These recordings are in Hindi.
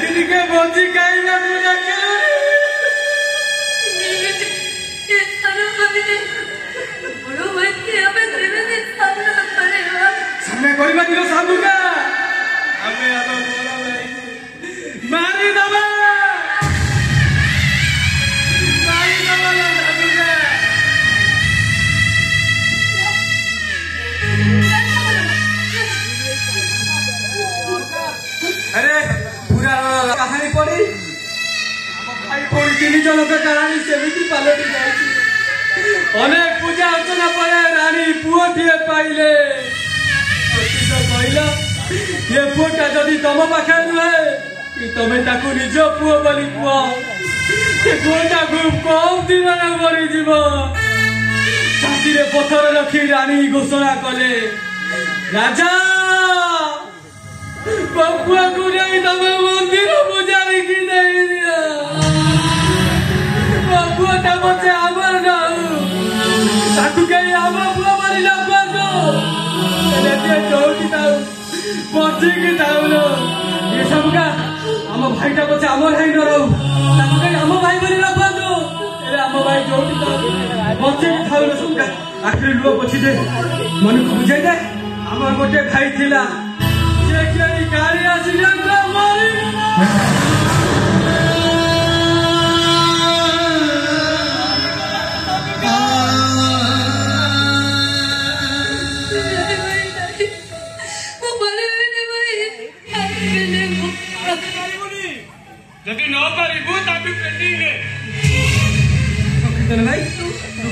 ଟିକେ ଭୋଜି ଖାଇବାକୁ सामने करवा दिलो सामुका हमें अब बोला भाई मारी दबा सामुका अरे पूरा कहानी पड़ी भाई पड़ी तीन जन का कहानी सेमिति पालटी जाई अनेक पूजा अर्चना पर रानी पुओटीए पाइले कहला ये पुओटा जदि तुम पाखे नुहे कि तमें ताकू निज पुओ बोली पुओ से पुओटा खूब कम दिन मरी जीव छाती रे पथर रखी रानी घोषणा कले राजा बपुआ को नहीं तमें मंदिर पूजा लिखी नहीं दिया बपुआ मत आवर ना ताकू कहीं आवा बुआ मारी लगवानो चले ते जोटी ताऊ पछी की ताऊ लो ये सब का हम भाई टा बचे हमर है न रहू ताकू कहीं हम भाई मारी लगवानो एले हम भाई जोटी ताऊ पछी की ताऊ लो सब का आखिर लो पछी दे मन को बुझाई दे हमर गोटे भाई थिला जे केनी गाड़ी एक्सीडेंट में मरी जदि न पारिबु ताकि पेंडिंग रे कितने भाई तू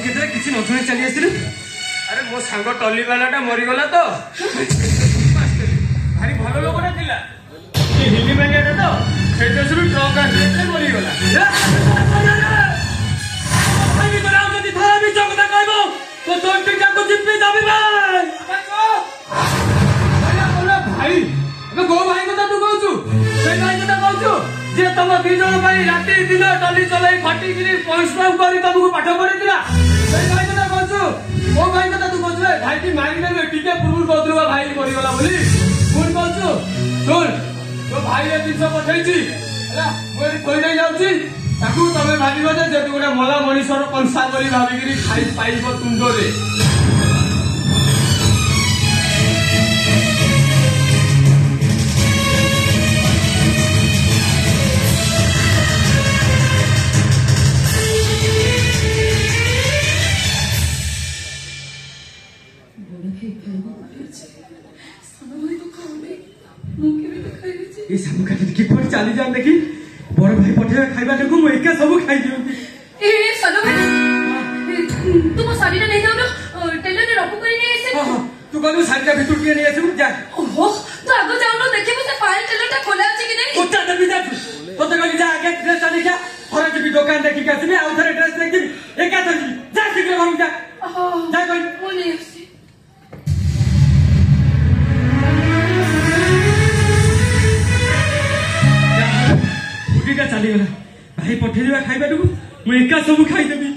कितने किसी नजर चली आसिलु अरे मो सांग टली वालाटा मरी गला तो भारी भलो लोकटा थिला ए हिली मानियाटा तो से देशरु ट्रक आसी मरी गला भाई बरा जदि थारा भी चकदा कहबो तो तोंटी जाको जिप्पी जाबी भाई भाई अबे गो भाई कथा तू कहछु से भाई कथा कहछु जे तम दी जण भाई राती दिन टली चलाई फटी गिरी परिश्रम करी तुमको पाठ पढी दिला से भाई कथा कहछु ओ भाई कथा तू कहछु भाई की मारी देबे टिके पूर्व कहदुवा भाई मरी गला बोली कोन कहछु सुन तो भाई ए दिस पठैछि हला मोर थोई दे जाउछि ताकू तमे भाबिबो जे जे गोटा मला मनीषर कंसा बोली भाबी गिरी खाई पाइबो तुंडो रे ये सब का की पर चली जान देखी बड़ भाई पठे खाइबा देखू मु एका सब खाइ दियो ए सनो भाई तुम साड़ी नहीं जाओ ना टेलर ने रफू करी नहीं ऐसे हां तू कहलु साड़ी का भीतर के नहीं आसे जा ओहो तो आगो जाओ ना देखिबो से पायल टेलर टा खोला अछि कि नहीं ओटा दबी जा तो कहली जा आगे ड्रेस आनी जा थोड़ा जी दुकान देखि के आसी आ उधर ड्रेस देखि एका थी जा शीघ्र घर जा जा कोई बोले चली गला भाई पठे दिबा खाइबा दु मु एका सब खाइ देबी